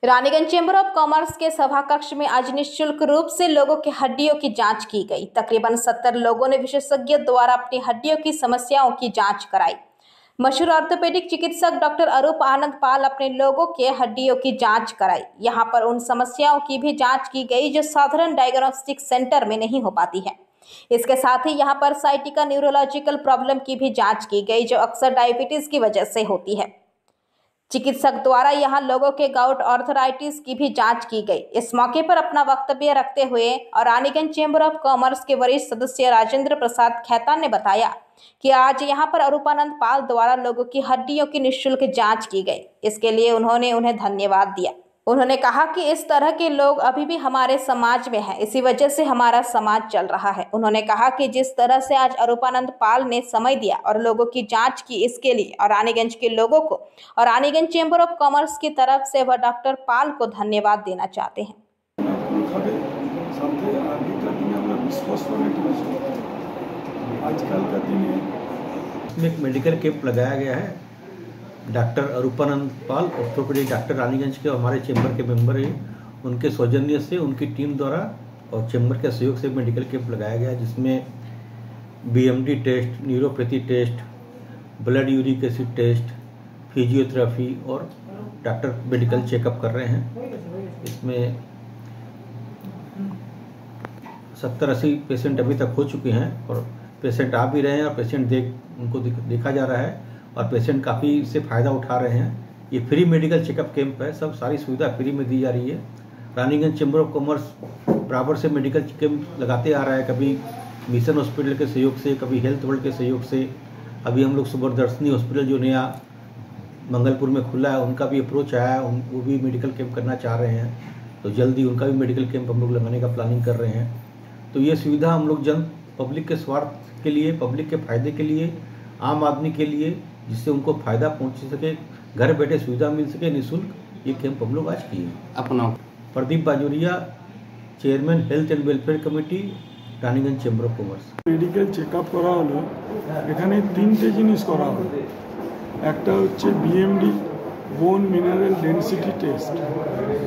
Raniganj chamber of commerce के सभा कक्ष में आज निःशुल्क रूप से लोगों की हड्डियों की जांच की गई। तकरीबन 70 लोगों ने विशेषज्ञ द्वारा अपनी हड्डियों की समस्याओं की जांच कराई। मशहूर ऑर्थोपेडिक चिकित्सक डॉक्टर अरूप आनंद पाल अपने लोगों के हड्डियों की जांच कराई। यहां पर उन समस्याओं की भी जांच की गई जो साधारण डायग्नोस्टिक सेंटर में नहीं हो पाती है। इसके साथ ही यहां पर साइटिका न्यूरोलॉजिकल प्रॉब्लम की भी जांच की गई जो अक्सर डायबिटीज की वजह से होती है। चिकित्सक द्वारा यहां लोगों के गाउट आर्थराइटिस की भी जांच की गई। इस मौके पर अपना वक्तव्य रखते हुए और रानीगंज चेंबर ऑफ कॉमर्स के वरिष्ठ सदस्य राजेंद्र प्रसाद खैतान ने बताया कि आज यहां पर अरूपानंद पाल द्वारा लोगों की हड्डियों की निःशुल्क जांच की गई। इसके लिए उन्होंने उन्हें धन्यवाद दिया। उन्होंने कहा कि इस तरह के लोग अभी भी हमारे समाज में हैं, इसी वजह से हमारा समाज चल रहा है। उन्होंने कहा कि जिस तरह से आज अरूपानंद पाल ने समय दिया और लोगों की जांच की, इसके लिए और रानीगंज के लोगों को और रानीगंज चेंबर ऑफ कॉमर्स की तरफ से वह डॉक्टर पाल को धन्यवाद देना चाहते हैं। आजकल का दिन एक मेडिकल कैंप लगाया गया है। डॉक्टर अरूपानंद पाल ऑर्थोपेडिक डॉक्टर रानीगंज के हमारे चेंबर के मेंबर हैं, उनके सौजन्य से उनकी टीम द्वारा और चेंबर के सहयोग से मेडिकल कैंप लगाया गया जिसमें BMD test, neuropathy test, blood uric acid test, physiotherapy और डॉक्टर मेडिकल चेकअप कर रहे हैं। इसमें 70-80 पेशेंट अभी तक हो चुके हैं और पेशेंट आ भी रहे हैं और पेशेंट उनको देखा जा रहा है और पेशेंट काफ़ी इससे फ़ायदा उठा रहे हैं। ये फ्री मेडिकल चेकअप कैंप है, सब सारी सुविधा फ्री में दी जा रही है। रानीगंज चेंबर ऑफ कॉमर्स बराबर से मेडिकल कैंप लगाते आ रहा है, कभी मिशन हॉस्पिटल के सहयोग से, कभी हेल्थ वर्ल्ड के सहयोग से। अभी हम लोग सुबरदर्शनी हॉस्पिटल जो नया मंगलपुर में खुला है उनका भी अप्रोच आया है, वो भी मेडिकल कैंप करना चाह रहे हैं, तो जल्दी उनका भी मेडिकल कैंप हम लोग लगाने का प्लानिंग कर रहे हैं। तो ये सुविधा हम लोग जन पब्लिक के स्वार्थ के लिए, पब्लिक के फायदे के लिए, आम आदमी के लिए, जिससे उनको फायदा पहुंच सके, घर बैठे सुविधा मिल सके निःशुल्क, ये कैंप हम लोग आज किए। अपना Pradeep Bajoria, chairman health and welfare committee, Raniganj chamber of commerce. Medical checkup करा हलो, एखाने 3টে জিনিস করা হলো। একটা হচ্ছে বিএমডি বোন মিনারেল ডেন্সিটি টেস্ট।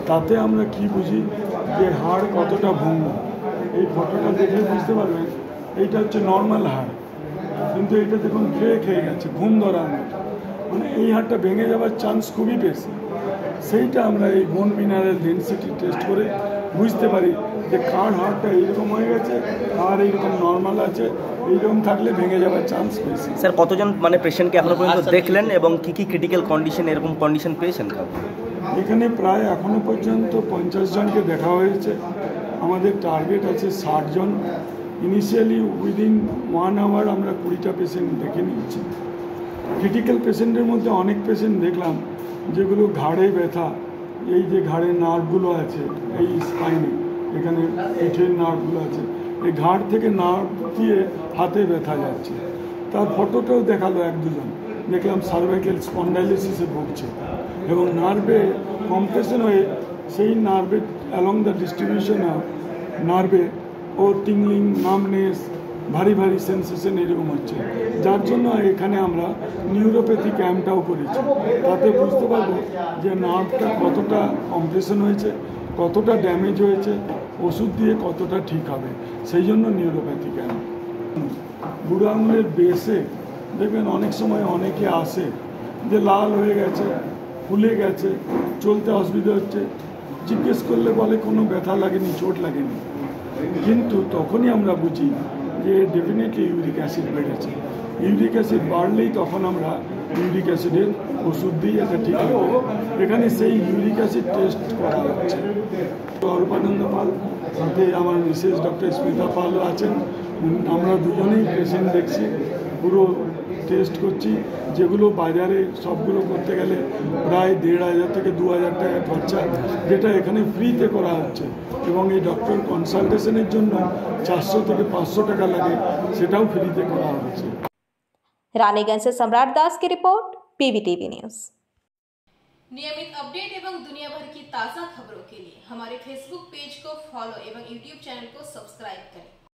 তাতে আমরা কি বুঝি যে হাড় কতটা ভঙ্গ, এই ফটোটা দেখে বুঝতে পারবেন এইটা হচ্ছে নর্মাল হাড়, কিন্তু এটা দেখুন খেয়ে গেছে, ঘুম ধরার মতো, মানে এই হাড়টা ভেঙে যাওয়ার চান্স খুবই বেশি। সেইটা আমরা এই বোন মিনারেল ডেন্সিটি টেস্ট করে বুঝতে পারি যে কার হাড়টা এইরকম হয়ে গেছে আর এইরকম নর্মাল আছে, এইরকম থাকলে ভেঙে যাওয়ার চান্স বেশি। স্যার কতজন মানে পেশেন্টকে এখনো পর্যন্ত দেখলেন এবং কি ক্রিটিক্যাল কন্ডিশন এরকম কন্ডিশন পেয়েছেন? এখানে প্রায় এখনো পর্যন্ত 50 জনকে দেখা হয়েছে। আমাদের টার্গেট আছে 60 জন। ইনিশিয়ালি উইদিন 1 আওয়ার আমরা 20টা পেশেন্ট দেখে নিয়েছি। ক্রিটিক্যাল পেশেন্টের মধ্যে অনেক পেশেন্ট দেখলাম যেগুলো ঘাড়ে ব্যথা, এই যে ঘাড়ের নার্ভগুলো আছে, এই স্পাইনে এখানে পিঠের নার্ভগুলো আছে, এই ঘাড় থেকে নার্ভ দিয়ে হাতে ব্যথা যাচ্ছে। তার ফটোটাও দেখালো 1-2 জন, দেখলাম সার্ভাইকাল স্পন্ডাইলিসিসে ভুগছে এবং নার্ভে কম্প্রেশন হয়ে সেই নার্ভে অ্যালং দ্য ডিস্ট্রিবিউশন অফ নার্ভে ও টিংলিং, নামনেস, ভারী সেন্সেশন এরকম হচ্ছে, যার জন্য এখানে আমরা নিউরোপ্যাথি ক্যাম্পটাও করেছি। তাতে বুঝতে পারবো যে নার্ভটা কতটা কম্প্রেশন হয়েছে, কতটা ড্যামেজ হয়েছে, ওষুধ দিয়ে কতটা ঠিক হবে, সেই জন্য নিউরোপ্যাথি ক্যাম্প। বুড়ো আঙুলের বেসে দেখবেন অনেক সময় অনেকে আসে যে লাল হয়ে গেছে, ফুলে গেছে, চলতে অসুবিধা হচ্ছে, জিজ্ঞেস করলে বলে কোনো ব্যথা লাগেনি, চোট লাগেনি, কিন্তু তখনই আমরা বুঝি যে ডেফিনেটলি ইউরিক অ্যাসিড বেড়েছে। ইউরিক অ্যাসিড বাড়লেই তখন আমরা ইউরিক অ্যাসিডের ওষুধ দিই, এটা ঠিক হবে। এখানে সেই ইউরিক অ্যাসিড টেস্ট করা হচ্ছে। অরূপানন্দ পাল, সাথে আমার মিসেস ডক্টর স্মিতা পালও আছেন। আমরা দুজনেই পেশেন্ট দেখছি, পুরো টেস্ট করছি, যেগুলো বাজারে সবগুলো করতে গেলে প্রায় 1500 থেকে 2000 টাকা খরচা, যেটা এখানে ফ্রিতে করা হচ্ছে। এবং এই ডক্টর কনসালটেশনের জন্য 400 থেকে 500 টাকা লাগে, সেটাও ফ্রিতে করা হচ্ছে। रानीगंज से सम्राट दास की रिपोर्ट, पीवीटीवी न्यूज। नियमित अपडेट एवं दुनिया भर की ताज़ा खबरों के लिए हमारे फेसबुक पेज को फॉलो एवं यूट्यूब चैनल को सब्सक्राइब करें।